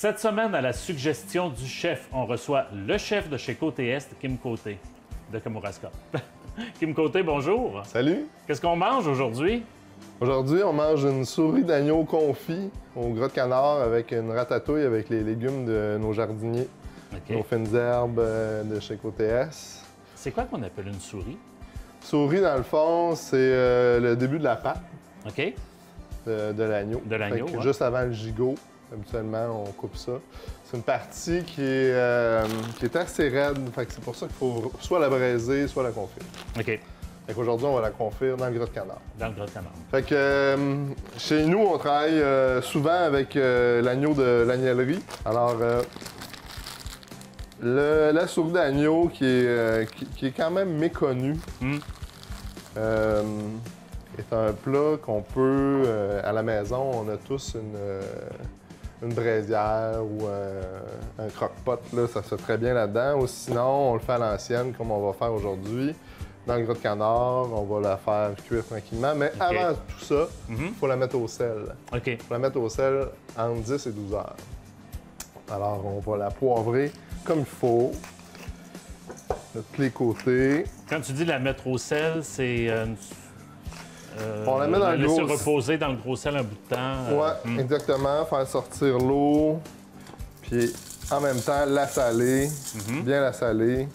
Cette semaine, à la suggestion du chef, on reçoit le chef de chez Côté Est, Kim Côté, de Kamouraska. Kim Côté, bonjour. Salut! Qu'est-ce qu'on mange aujourd'hui? Aujourd'hui, on mange une souris d'agneau confit au gras de canard avec une ratatouille avec les légumes de nos jardiniers, nos fines herbes de chez Côté Est. C'est quoi qu'on appelle une souris? Souris, dans le fond, c'est le début de la pâte OK. de l'agneau. De l'agneau, Fait que ouais. Juste avant le gigot, habituellement, on coupe ça. C'est une partie qui est assez raide, fait que c'est pour ça qu'il faut soit la braiser, soit la confire. OK. Fait qu'aujourd'hui, on va la confire dans le gras de canard. Dans le gras de canard. Fait que chez nous, on travaille souvent avec l'agneau de l'agnellerie. Alors, la souris d'agneau qui est quand même méconnue est un plat qu'on peut, à la maison, on a tous une braisière ou un croque-pot, là, ça se fait très bien là-dedans. Ou sinon, on le fait à l'ancienne, comme on va faire aujourd'hui. Dans le gras de canard, on va la faire cuire tranquillement. Mais avant tout ça, il faut la mettre au sel. OK. Il faut la mettre au sel entre 10 et 12 heures. Alors, on va la poivrer comme il faut, de tous les côtés. Quand tu dis la mettre au sel, c'est... on la met dans le gros... laisser reposer dans le gros sel un bout de temps. Oui, exactement. Faire sortir l'eau, puis en même temps, la saler, bien la saler,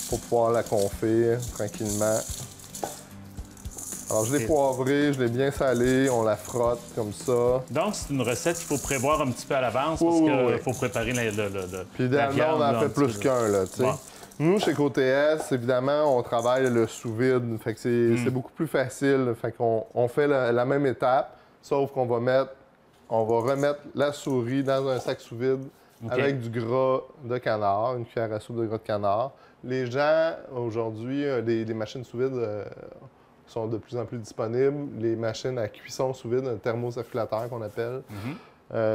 pour pouvoir la confire tranquillement. Alors, je l'ai poivrée, je l'ai bien salée, on la frotte comme ça. Donc, c'est une recette qu'il faut prévoir un petit peu à l'avance parce qu'il faut préparer le Puis idéalement, on en fait plus qu'un, là, tu sais. Bon. Nous, chez Côté Est, évidemment, on travaille le sous-vide, fait que c'est beaucoup plus facile. Fait qu'on fait la même étape, sauf qu'on va remettre la souris dans un sac sous-vide avec du gras de canard, une cuillère à soupe de gras de canard. Les gens, aujourd'hui, les machines sous-vide sont de plus en plus disponibles. Les machines à cuisson sous-vide, un thermocirculateur qu'on appelle,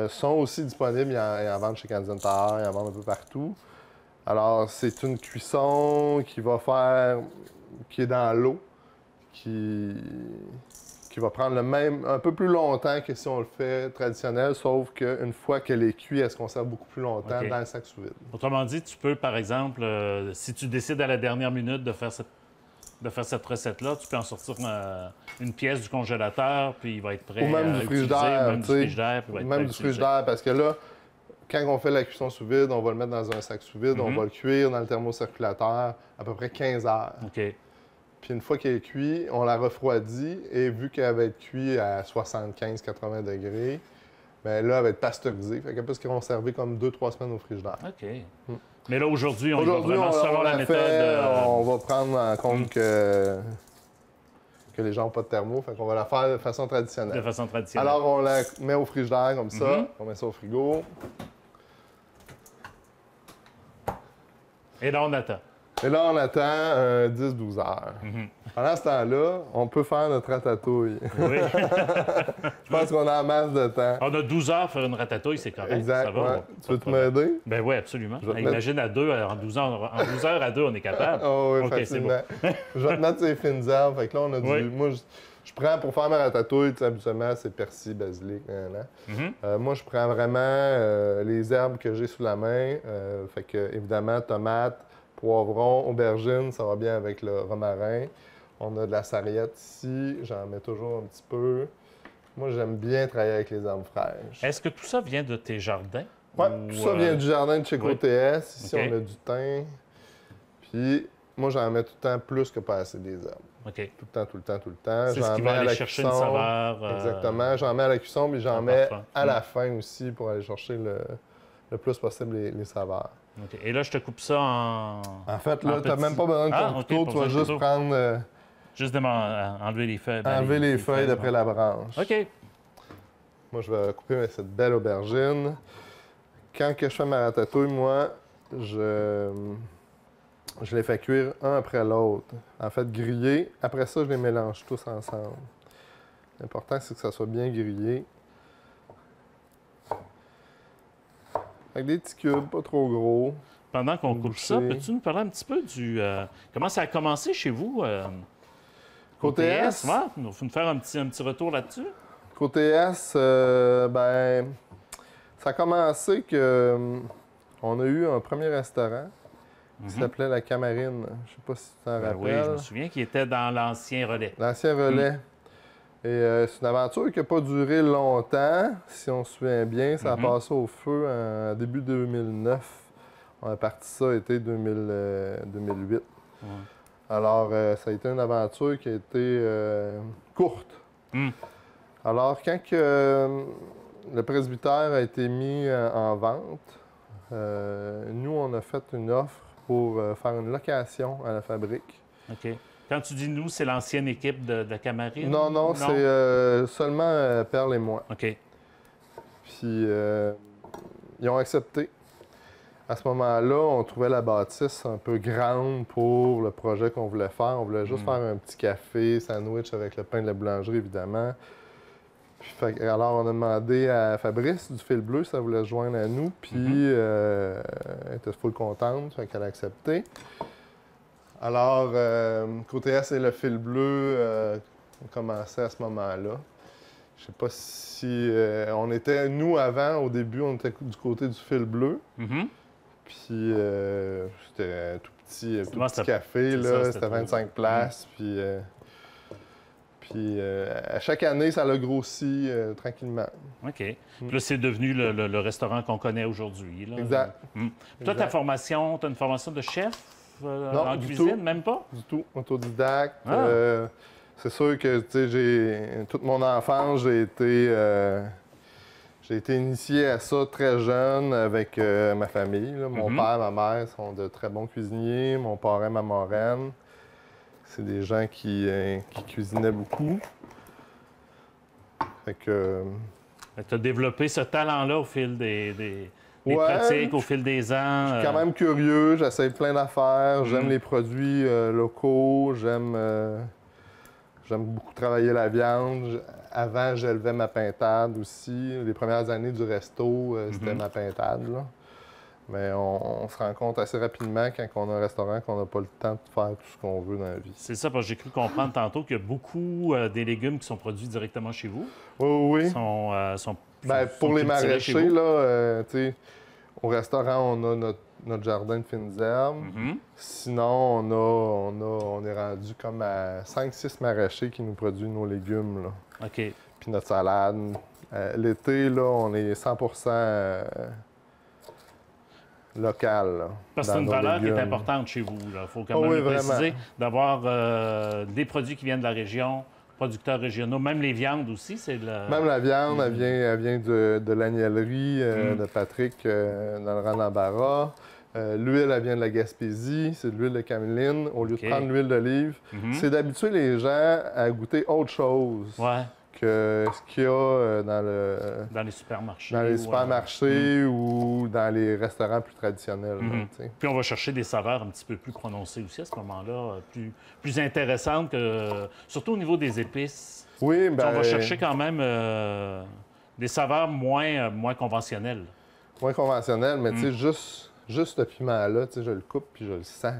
sont aussi disponibles. Ils en vendent chez Canadian Tire, ils en vendent un peu partout. Alors, c'est une cuisson qui est dans l'eau, qui va prendre un peu plus longtemps que si on le fait traditionnel, sauf qu'une fois qu'elle est cuite, elle se conserve beaucoup plus longtemps dans le sac sous-vide. Autrement dit, tu peux, par exemple, si tu décides à la dernière minute de faire cette recette-là, tu peux en sortir une pièce du congélateur, puis il va être prêt ou même du frigidaire, même du frigidaire, puis il va être prêt à même du frigidaire, parce que là, quand on fait la cuisson sous vide, on va le mettre dans un sac sous vide, on va le cuire dans le thermocirculateur à peu près 15 heures. OK. Puis une fois qu'elle est cuite, on la refroidit et vu qu'elle va être cuite à 75-80 degrés, bien là, elle va être pasteurisée. Fait qu'elle peut se conserver comme 2-3 semaines au frigidaire. OK. Mais là, aujourd'hui, on va vraiment selon la méthode... On va prendre en compte que les gens n'ont pas de thermo, fait qu'on va la faire de façon traditionnelle. De façon traditionnelle. Alors, on la met au frigidaire comme ça, on met ça au frigo. Et là, on attend. Et là, on attend 10-12 heures. Pendant ce temps-là, on peut faire notre ratatouille. Oui. Je pense qu'on a en masse de temps. On a 12 heures pour faire une ratatouille, c'est correct. Exact. Ça va. Ouais. Tu veux m'aider? Ben oui, absolument. vais te Imagine à deux, en 12 heures à deux, on est capable. Oh oui, OK, facilement. c'est bon. Je vais te mettre ces fines herbes. Fait que là, on a du... Moi, je prends pour faire ma ratatouille, tu sais, habituellement, c'est persil, basilic, moi, je prends vraiment les herbes que j'ai sous la main. Fait que, évidemment, tomates, poivrons, aubergines, ça va bien avec le romarin. On a de la sarriette ici, j'en mets toujours un petit peu. Moi, j'aime bien travailler avec les herbes fraîches. Est-ce que tout ça vient de tes jardins? Oui, tout ça vient du jardin de chez Côté Est. Ici, on a du thym. Puis, moi, j'en mets tout le temps plus que pas assez des herbes. OK. Tout le temps, tout le temps, tout le temps. C'est ce qui va aller chercher une saveur. Exactement. J'en mets à la cuisson, mais j'en mets à la fin aussi pour aller chercher le plus possible les saveurs. OK. Et là, je te coupe ça en... En fait, là, tu n'as même pas besoin de ton couteau. Tu vas juste prendre... Juste enlever les feuilles. Enlever les feuilles d'après la branche. OK. Moi, je vais couper cette belle aubergine. Quand que je fais ma ratatouille, moi, je les fais cuire un après l'autre. En fait, griller. Après ça, je les mélange tous ensemble. L'important, c'est que ça soit bien grillé. Avec des petits cubes, pas trop gros. Pendant qu'on coupe ça, peux-tu nous parler un petit peu du... comment ça a commencé chez vous? Côté Est? Ouais, il faut nous faire un petit retour là-dessus. Côté Est, ben... Ça a commencé que on a eu un premier restaurant qui s'appelait La Camarine. Je sais pas si tu t'en rappelles. Oui, je me souviens qu'il était dans l'ancien relais. L'ancien relais. Et c'est une aventure qui n'a pas duré longtemps, si on se souvient bien. Ça a passé au feu en début 2009. On a parti ça été 2008. Ouais. Alors, ça a été une aventure qui a été courte. Alors, quand le presbytère a été mis en vente, nous, on a fait une offre pour faire une location à la fabrique. OK. Quand tu dis nous, c'est l'ancienne équipe de Camarine? Non, c'est seulement Perle et moi. OK. Puis, ils ont accepté. À ce moment-là, on trouvait la bâtisse un peu grande pour le projet qu'on voulait faire. On voulait juste faire un petit café, sandwich avec le pain de la boulangerie, évidemment. Puis, alors, on a demandé à Fabrice du Fil Bleu si elle voulait se joindre à nous. Puis, elle était full contente, fait qu'elle a accepté. Alors, côté S et le Fil Bleu, on commençait à ce moment-là. Je sais pas si... on était, nous, avant, au début, on était du côté du Fil Bleu. Puis, c'était un tout petit café, là. C'était 25 places. Puis, à chaque année, ça l'a grossi tranquillement. OK. Puis là, c'est devenu le restaurant qu'on connaît aujourd'hui. Là. Exact. Toi, ta formation, tu as une formation de chef non, en du cuisine, tout. même pas? Du tout. Autodidacte. Ah. C'est sûr que, tu sais, toute mon enfance, j'ai été initié à ça très jeune avec ma famille. Là. Mon père et ma mère sont de très bons cuisiniers. Mon parrain, ma marraine. C'est des gens qui cuisinaient beaucoup. Fait que... Tu as développé ce talent-là au fil des pratiques, au fil des ans. Je suis quand même curieux. J'essaie plein d'affaires. J'aime les produits locaux. J'aime beaucoup travailler la viande. Avant, j'élevais ma pintade aussi. Les premières années du resto, c'était ma pintade, là. Mais on se rend compte assez rapidement quand on a un restaurant qu'on n'a pas le temps de faire tout ce qu'on veut dans la vie. C'est ça, parce que j'ai cru comprendre tantôt qu'il y a beaucoup des légumes qui sont produits directement chez vous. Oui. Pour les maraîchers, là, tu sais, au restaurant, on a notre jardin de fines herbes. Sinon, on est rendu comme à 5-6 maraîchers qui nous produisent nos légumes, là. OK. Puis notre salade. L'été, là, on est 100 local. Là, parce que c'est une valeur qui est importante chez vous. Il faut quand même le préciser, d'avoir des produits qui viennent de la région, producteurs régionaux, même les viandes aussi. Même la viande, elle vient de l'agnellerie de Patrick dans le rang d'Embarras. L'huile, elle vient de la Gaspésie, c'est de l'huile de cameline au lieu de prendre l'huile d'olive. C'est d'habituer les gens à goûter autre chose que ce qu'il y a dans les supermarchés. Dans les supermarchés ou dans les restaurants plus traditionnels. Là, puis on va chercher des saveurs un petit peu plus prononcées aussi à ce moment-là, plus intéressantes, surtout au niveau des épices. Oui, on va chercher quand même des saveurs moins conventionnelles. Moins conventionnelles, mais tu sais, juste ce piment-là, je le coupe puis je le sens,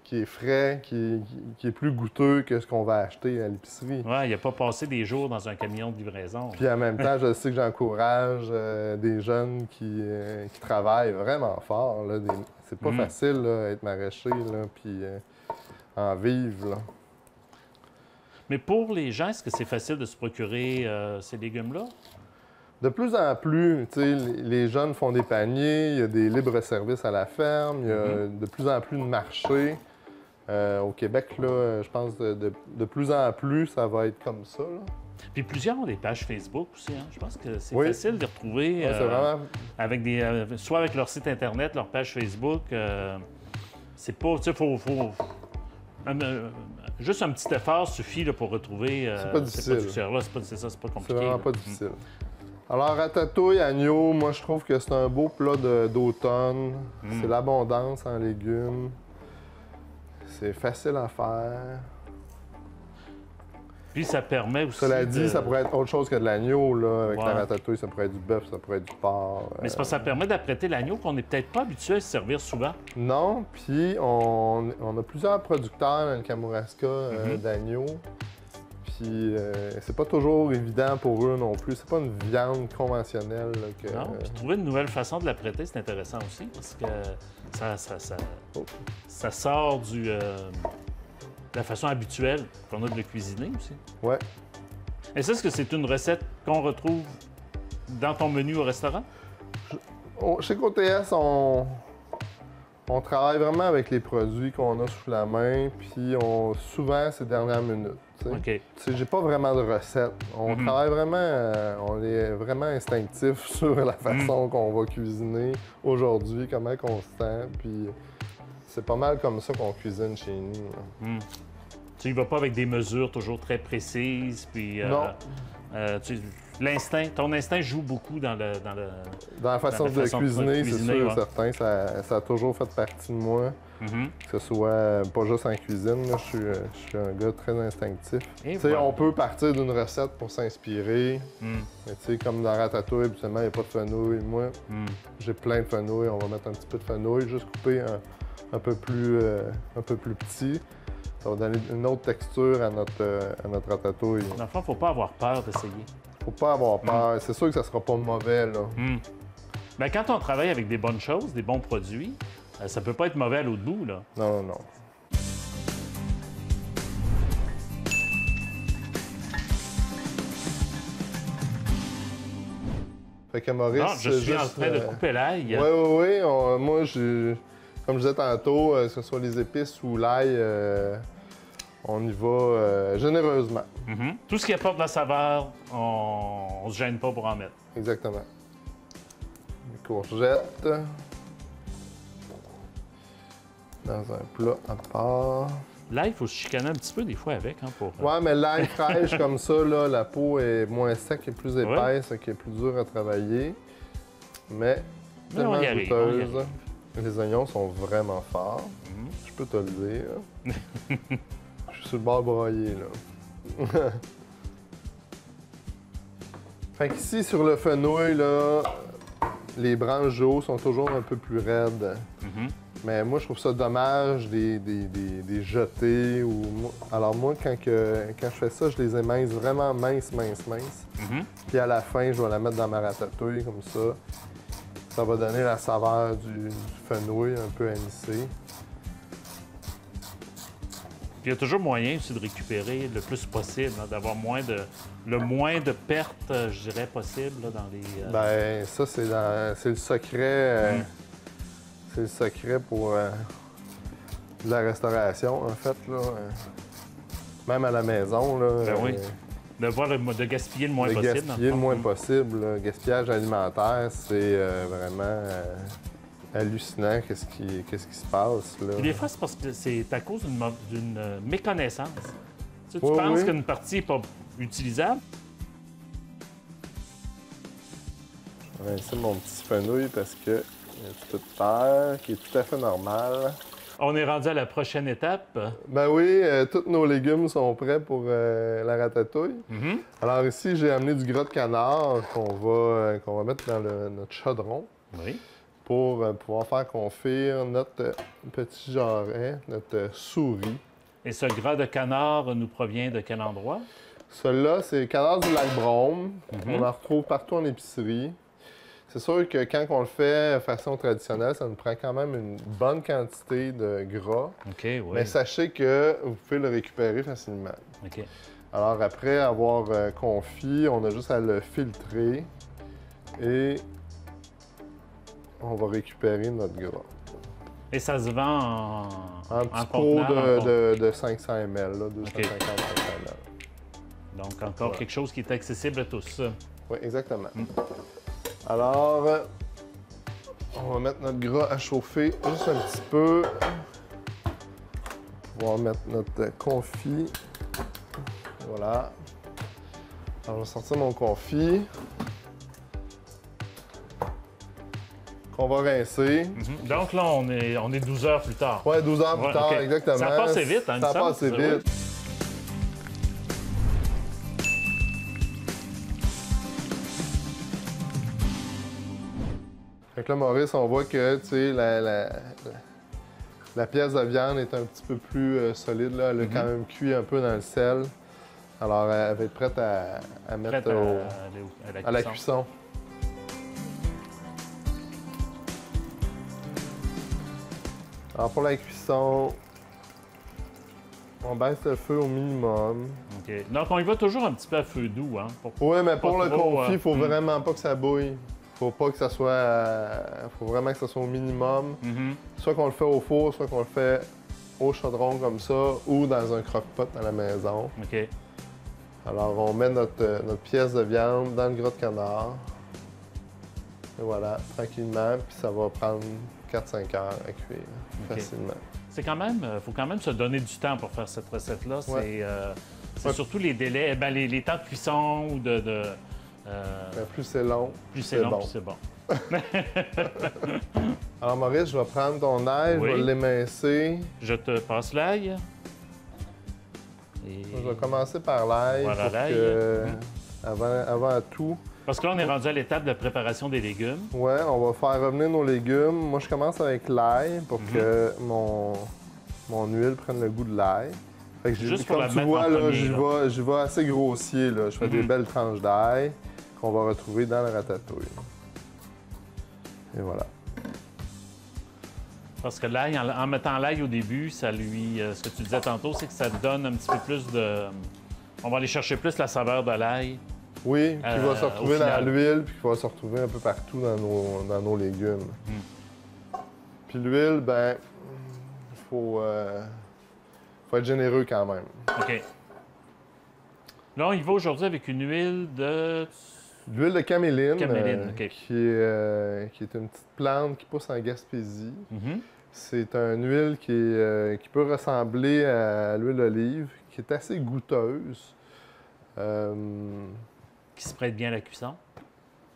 qui est frais, qui est plus goûteux que ce qu'on va acheter à l'épicerie. Oui, il n'a pas passé des jours dans un camion de livraison. Puis en même temps, je sais que j'encourage des jeunes qui travaillent vraiment fort. C'est pas facile là, être maraîcher, puis en vivre. Là. Mais pour les gens, est-ce que c'est facile de se procurer ces légumes-là? De plus en plus, les jeunes font des paniers, il y a des libres-services à la ferme, il y a de plus en plus de marchés. Au Québec, là, je pense de plus en plus, ça va être comme ça. Là. Puis plusieurs ont des pages Facebook aussi. Hein? Je pense que c'est facile de les retrouver avec soit avec leur site Internet, leur page Facebook. C'est pas... Tu sais, faut juste un petit effort suffit là, pour retrouver... c'est pas difficile. C'est pas compliqué. C'est vraiment pas difficile. Alors, ratatouille, agneau, moi, je trouve que c'est un beau plat d'automne. C'est l'abondance en légumes. C'est facile à faire. Puis ça permet aussi. Cela dit, ça pourrait être autre chose que de l'agneau, là. Avec la ratatouille, ça pourrait être du bœuf, ça pourrait être du porc. Mais c'est parce que ça permet d'apprêter l'agneau qu'on n'est peut-être pas habitué à se servir souvent. Non, puis on a plusieurs producteurs dans le Kamouraska d'agneau. Puis c'est pas toujours évident pour eux non plus. C'est pas une viande conventionnelle. Là, que... Non, puis trouver une nouvelle façon de la prêter, c'est intéressant aussi, parce que ça sort de la façon habituelle qu'on a de le cuisiner aussi. Ouais. Et ça, est-ce que c'est une recette qu'on retrouve dans ton menu au restaurant? Chez Côté-Est, on travaille vraiment avec les produits qu'on a sous la main, puis souvent, c'est dernière minute. OK. J'ai pas vraiment de recette. On travaille vraiment, on est vraiment instinctif sur la façon qu'on va cuisiner aujourd'hui, comment on se sent, puis c'est pas mal comme ça qu'on cuisine chez nous. Tu y vas pas avec des mesures toujours très précises, puis... non. Ton instinct joue beaucoup dans la façon de cuisiner, c'est sûr et certain. Ça a toujours fait partie de moi. Que ce soit pas juste en cuisine, là, je suis un gars très instinctif. Voilà. On peut partir d'une recette pour s'inspirer. Mais comme dans Ratatouille, habituellement, il n'y a pas de fenouil. Moi, j'ai plein de fenouil. On va mettre un petit peu de fenouil, juste couper un peu plus petit. Ça va donner une autre texture à notre ratatouille. Dans le fond, faut pas avoir peur d'essayer. Faut pas avoir peur. C'est sûr que ça sera pas mauvais, là. Bien, quand on travaille avec des bonnes choses, des bons produits, ça peut pas être mauvais à l'autre bout, là. Non, non. Fait que Maurice, non, je suis en train de couper l'ail. Oui. Moi, comme je disais tantôt, que ce soit les épices ou l'ail, on y va généreusement. Tout ce qui apporte la saveur, on se gêne pas pour en mettre. Exactement. Les courgettes. Dans un plat à part. L'ail, il faut se chicaner un petit peu des fois avec. Pour... Ouais, mais l'ail fraîche comme ça, là, la peau est moins sec et plus épaisse, qui est plus dur à travailler. Mais tellement goûteuse. Les oignons sont vraiment forts. Je peux te le dire. Je suis sur le bord broyé, là. Fait qu'ici, sur le fenouil, là, les branches d'eau sont toujours un peu plus raides. Mais moi, je trouve ça dommage des jeter. Alors moi, quand je fais ça, je les émince vraiment mince. Puis à la fin, je vais la mettre dans ma ratatouille, comme ça. Ça va donner la saveur du fenouil un peu anisé. Puis il y a toujours moyen aussi de récupérer le plus possible, d'avoir le moins de pertes, je dirais, possible là, dans les... Bien, ça, c'est le secret. C'est le secret pour la restauration, en fait. Là. Même à la maison. Là, ben oui. De gaspiller le moins possible. De gaspiller le moins possible. Le gaspillage alimentaire, c'est vraiment hallucinant qu'est-ce qui se passe. Là. Et des fois, c'est parce que c'est à cause d'une méconnaissance. Tu penses qu'une partie n'est pas utilisable? Ouais, c'est mon petit fenouil parce que il y a un petit peu de terre qui est tout à fait normal. On est rendu à la prochaine étape. Ben oui, tous nos légumes sont prêts pour la ratatouille. Alors ici, j'ai amené du gras de canard qu'on va mettre dans notre chaudron pour pouvoir faire confire notre petit jarret, notre souris. Et ce gras de canard nous provient de quel endroit? Celui-là, c'est le canard du lac Brome. On en retrouve partout en épicerie. C'est sûr que quand on le fait de façon traditionnelle, ça nous prend quand même une bonne quantité de gras. Mais sachez que vous pouvez le récupérer facilement. Alors après avoir confit, on a juste à le filtrer et on va récupérer notre gras. Et ça se vend en petit pot de 500 ml, là, 250 ml. Donc encore quelque chose qui est accessible à tous. Oui, exactement. Alors, on va mettre notre gras à chauffer juste un petit peu. On va mettre notre confit. Voilà. Alors, je vais sortir mon confit. Qu'on va rincer. Donc là, on est 12 heures plus tard. Oui, 12 heures plus tard, exactement. Ça passe vite, hein, ça passe vite. Fait que là, Maurice, on voit que, tu sais, la pièce de viande est un petit peu plus solide, là. Elle a quand même cuit un peu dans le sel. Alors, elle va être prête à mettre à la cuisson. Alors, pour la cuisson, on baisse le feu au minimum. OK. Donc, on y va toujours un petit peu à feu doux, hein? Oui, mais pour le confit, il faut vraiment pas que ça bouille. Faut pas que ça soit... faut vraiment que ça soit au minimum. Soit qu'on le fait au four, soit qu'on le fait au chaudron comme ça, ou dans un croque-pot à la maison. OK. Alors, on met notre pièce de viande dans le gras de canard. Et voilà, tranquillement, puis ça va prendre 4-5 heures à cuire facilement. C'est quand même... faut quand même se donner du temps pour faire cette recette-là. C'est surtout les délais, les temps de cuisson ou de plus c'est long, plus c'est bon. Plus c'est bon. Alors, Maurice, je vais prendre ton ail, je vais l'émincer. Je te passe l'ail. Et... Je vais commencer par l'ail. Voilà l'ail. Avant tout. Parce que là, on est rendu à l'étape de préparation des légumes. Oui, on va faire revenir nos légumes. Moi, je commence avec l'ail pour que mon huile prenne le goût de l'ail. Juste pour comme tu vois, là, j'y vais assez grossier. Là. Je fais des belles tranches d'ail qu'on va retrouver dans la ratatouille. Et voilà. Parce que l'ail, en mettant l'ail au début, ça lui... ce que tu disais tantôt, c'est que ça donne un petit peu plus de... On va aller chercher plus la saveur de l'ail. Oui, qui va se retrouver dans l'huile, puis qui va se retrouver un peu partout dans nos légumes. Puis l'huile, ben, faut être généreux quand même. OK. Là, on y va aujourd'hui avec une huile de... L'huile de caméline, OK. qui est une petite plante qui pousse en Gaspésie. C'est une huile qui peut ressembler à l'huile d'olive, qui est assez goûteuse. Qui se prête bien à la cuisson.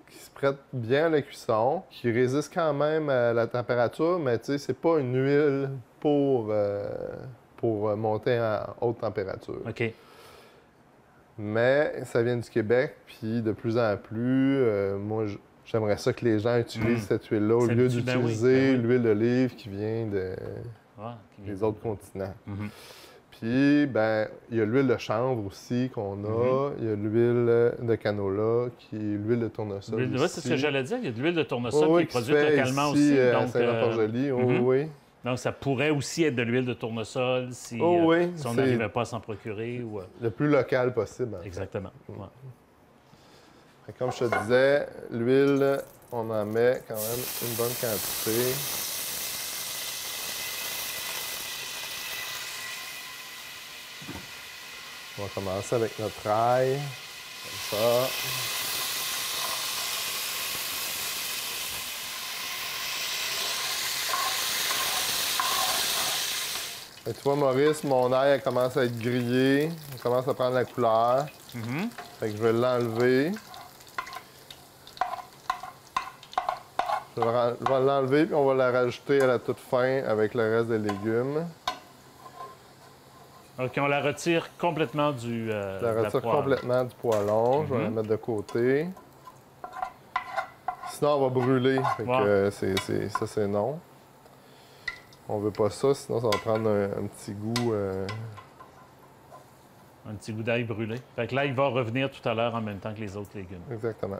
Qui se prête bien à la cuisson, qui résiste quand même à la température, mais tu sais, c'est pas une huile pour monter à haute température. OK. Mais ça vient du Québec, puis de plus en plus, moi, j'aimerais ça que les gens utilisent cette huile-là au lieu d'utiliser l'huile d'olive qui vient des autres continents. Puis, ben, il y a l'huile de chanvre aussi qu'on a. Il y a l'huile de canola, qui est l'huile de tournesol. Oui, c'est ce que j'allais dire. Il y a de l'huile de tournesol qui est produite localement aussi. À Saint-Jean-Port-Joli, oui. Donc, ça pourrait aussi être de l'huile de tournesol si on n'arrivait pas à s'en procurer. Le plus local possible. Exactement. Comme je te disais, l'huile, on en met quand même une bonne quantité. On va commencer avec notre ail, comme ça. Et tu vois, Maurice, mon ail commence à être grillé. Il commence à prendre la couleur. Fait que je vais l'enlever. Je vais l'enlever, puis on va la rajouter à la toute fin avec le reste des légumes. OK, on la retire complètement du Je la retire complètement du poêlon. Je vais la mettre de côté. Sinon, on va brûler. Fait que ça, c'est non. On veut pas ça, sinon ça va prendre un petit goût... Un petit goût d'ail brûlé. Fait que là, il va revenir tout à l'heure en même temps que les autres légumes. Exactement.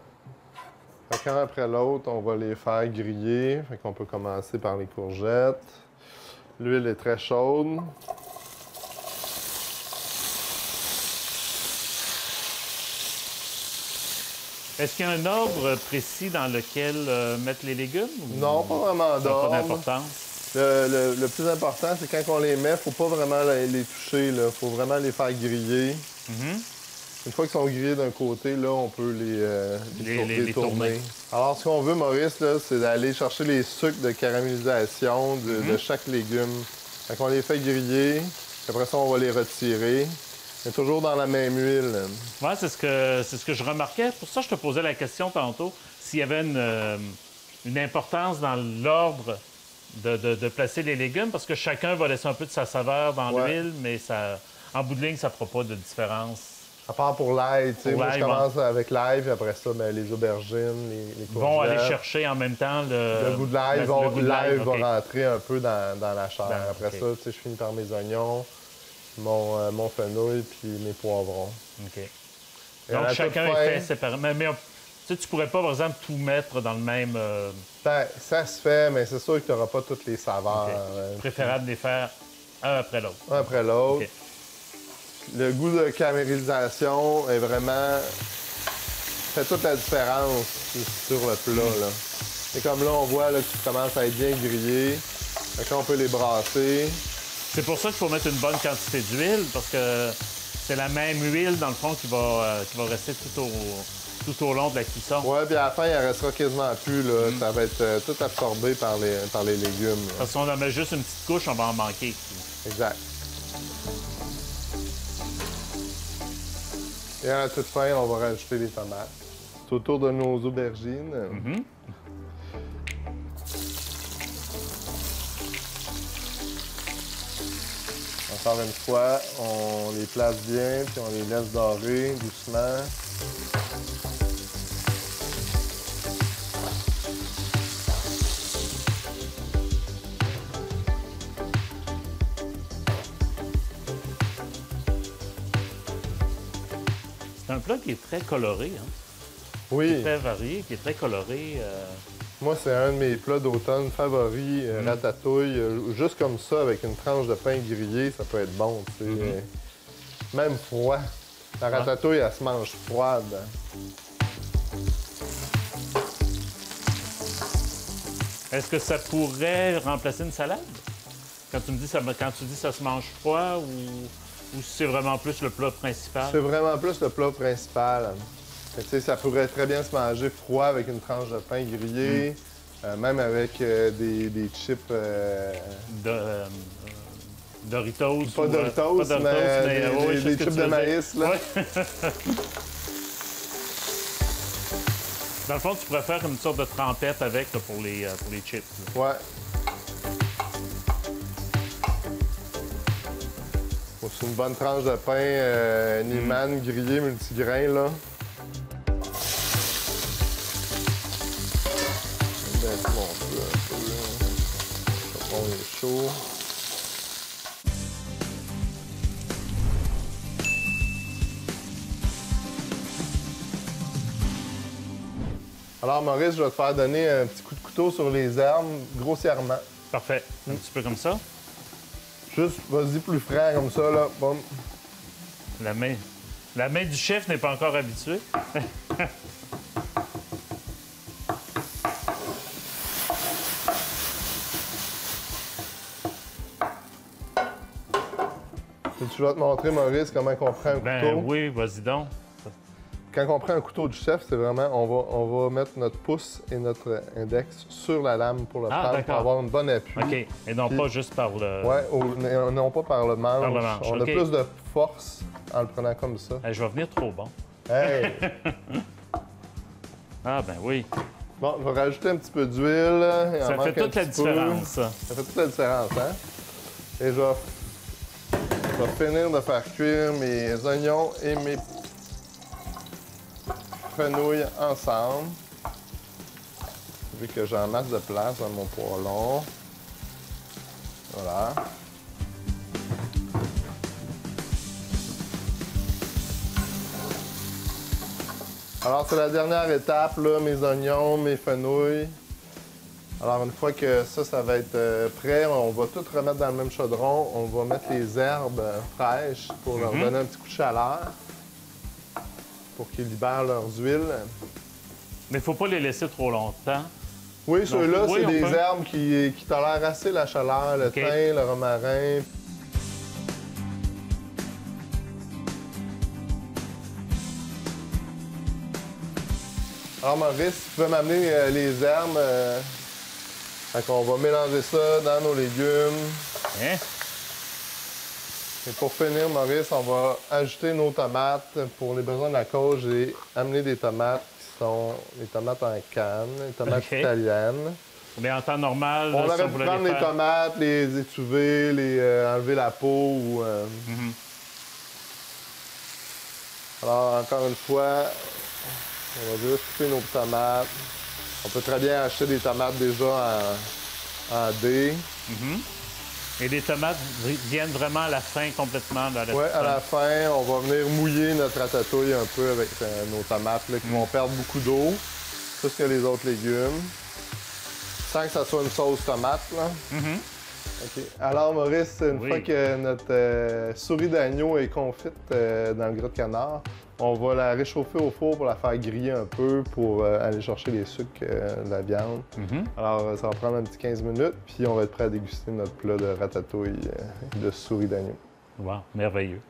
Fait qu'un après l'autre, on va les faire griller. Fait qu'on peut commencer par les courgettes. L'huile est très chaude. Est-ce qu'il y a un ordre précis dans lequel mettre les légumes? Non, pas vraiment d'ordre. Pas d'importance. Le plus important, c'est quand on les met, il ne faut pas vraiment les toucher. Il faut vraiment les faire griller. Une fois qu'ils sont grillés d'un côté, là, on peut les tourner. Alors, ce qu'on veut, Maurice, là, c'est d'aller chercher les sucres de caramélisation de chaque légume. Fait on les fait griller, après ça, on va les retirer. Mais toujours dans la même huile. Oui, c'est ce que je remarquais. Pour ça, je te posais la question tantôt, s'il y avait une importance dans l'ordre de placer les légumes, parce que chacun va laisser un peu de sa saveur dans l'huile, mais ça, en bout de ligne, ça ne fera pas de différence. À part pour l'ail, tu sais, moi je commence avec l'ail, puis après ça, ben, les aubergines, les courgettes. Vont aller chercher en même temps le goût de l'ail. L'ail va rentrer un peu dans la chair. Après ça, tu sais, je finis par mes oignons. mon fenouil puis mes poivrons. OK. Et à Donc, la chacun toute est fin, fait séparément. Mais tu pourrais pas, par exemple, tout mettre dans le même... ben, ça se fait, mais c'est sûr que tu n'auras pas toutes les saveurs. OK. Préférable de les faire un après l'autre. Un après l'autre. OK. Le goût de caramélisation est vraiment... fait toute la différence sur le plat, là. Et comme là, on voit là, qu'ils commencent à être bien grillés. Fait que là, on peut les brasser. C'est pour ça qu'il faut mettre une bonne quantité d'huile, parce que c'est la même huile, dans le fond, qui va rester tout au long de la cuisson. Ouais, puis à la fin, il en restera quasiment plus, là. Ça va être tout absorbé par les légumes, là. Parce qu'on en met juste une petite couche, on va en manquer. Exact. Et à la toute fin, on va rajouter les tomates. C'est autour de nos aubergines. Encore une fois, on les place bien, puis on les laisse dorer doucement. C'est un plat qui est très coloré, hein? Oui, Très varié, qui est très coloré. moi, c'est un de mes plats d'automne favoris, ratatouille. Juste comme ça, avec une tranche de pain grillé, ça peut être bon, tu sais. Même froid. La ratatouille, elle se mange froide. Est-ce que ça pourrait remplacer une salade? Quand tu dis ça se mange froid ou c'est vraiment plus le plat principal? C'est vraiment plus le plat principal. Fait que, tu sais, ça pourrait très bien se manger froid avec une tranche de pain grillé, même avec des chips... Doritos. Pas Doritos, mais ouais, des chips de maïs, là. Ouais. Dans le fond, tu pourrais faire une sorte de trempette avec là, pour les chips. Là. Ouais. C'est une bonne tranche de pain Niemann grillé multigrain, là. Bien mon feu un peu, là. Le chapon est chaud. Alors, Maurice, je vais te faire donner un petit coup de couteau sur les herbes, grossièrement. Parfait. Un petit peu comme ça. Juste, vas-y, plus franc, comme ça, là. Boum. La main du chef n'est pas encore habituée. Et tu vas te montrer, Maurice, comment on prend un couteau. Ben oui, vas-y donc. Quand on prend un couteau du chef, c'est vraiment, on va mettre notre pouce et notre index sur la lame pour le prendre, pour d'accord. avoir une bonne appui. OK. Et non pas juste par le... Ouais, non pas par le manche. Par le manche, On OK. a plus de force en le prenant comme ça. Hey, je vais venir trop bon. Hey! Ah ben oui. Bon, je vais rajouter un petit peu d'huile. Il en Ça manque fait un toute la petit peu. différence, ça. Ça fait toute la différence, hein? Et je vais finir de faire cuire mes oignons et mes fenouilles ensemble. Vu que j'ai en masse de place dans mon poêlon. Voilà. Alors, c'est la dernière étape, là, mes oignons, mes fenouilles. Alors, une fois que ça va être prêt, on va tout remettre dans le même chaudron. On va mettre les herbes fraîches pour leur donner un petit coup de chaleur, pour qu'ils libèrent leurs huiles. Mais il ne faut pas les laisser trop longtemps. Oui, ceux-là, oui, c'est on des peut. herbes qui tolèrent assez la chaleur, le OK. thym, le romarin. Alors, Maurice, tu peux m'amener les herbes. Fait qu'on va mélanger ça dans nos légumes. Hein? Et pour finir, Maurice, on va ajouter nos tomates. Pour les besoins de la cause, j'ai amené des tomates qui sont les tomates en canne, les tomates OK. italiennes. Mais en temps normal, On si aurait pu voulait prendre les faire... tomates, les étuver, enlever la peau. Ou, Alors, encore une fois, on va juste couper nos tomates. On peut très bien acheter des tomates déjà en dés. Et les tomates viennent vraiment à la fin complètement. Là, Oui, à la fin, on va venir mouiller notre ratatouille un peu avec nos tomates là, qui vont perdre beaucoup d'eau, plus que les autres légumes, sans que ça soit une sauce tomate. Là. OK. Alors, Maurice, une fois que notre souris d'agneau est confite dans le gras de canard, on va la réchauffer au four pour la faire griller un peu pour aller chercher les sucres de la viande. Alors, ça va prendre un petit 15 minutes, puis on va être prêt à déguster notre plat de ratatouille de souris d'agneau. Wow, merveilleux.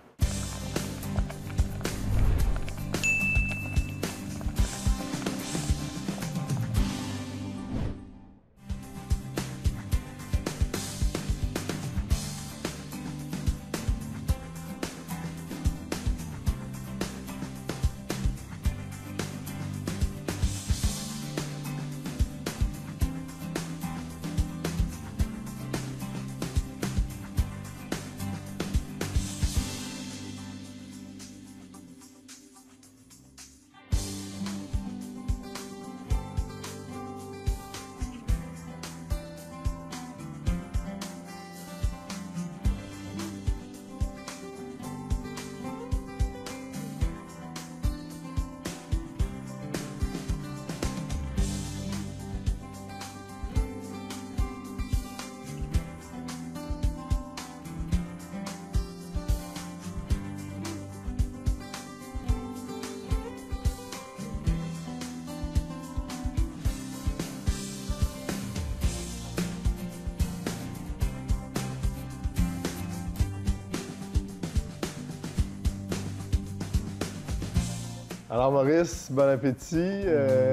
Alors, Maurice, bon appétit.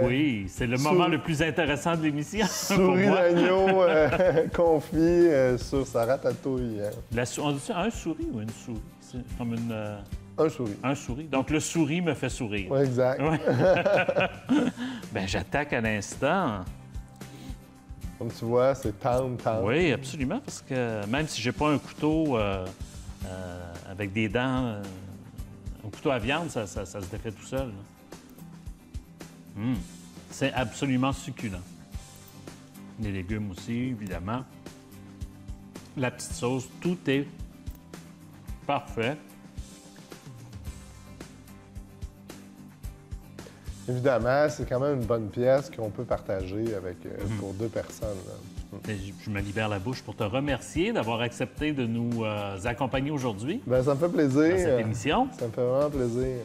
Oui, c'est le moment le plus intéressant de l'émission. Souris d'agneau confit sur sa ratatouille. On dit un souris ou une souris? C'est comme une... Un souris. Un souris. Donc, le souris me fait sourire. Oui, exact. Ouais. Bien, j'attaque à l'instant. Comme tu vois, c'est tendre. Oui, absolument, parce que même si j'ai pas un couteau avec des dents... un couteau à viande, ça se défait tout seul. C'est absolument succulent. Les légumes aussi, évidemment. La petite sauce, tout est parfait. Évidemment, c'est quand même une bonne pièce qu'on peut partager avec, pour 2 personnes. Là. Je me libère la bouche pour te remercier d'avoir accepté de nous accompagner aujourd'hui. Bien, ça me fait plaisir. Dans cette émission. Ça me fait vraiment plaisir.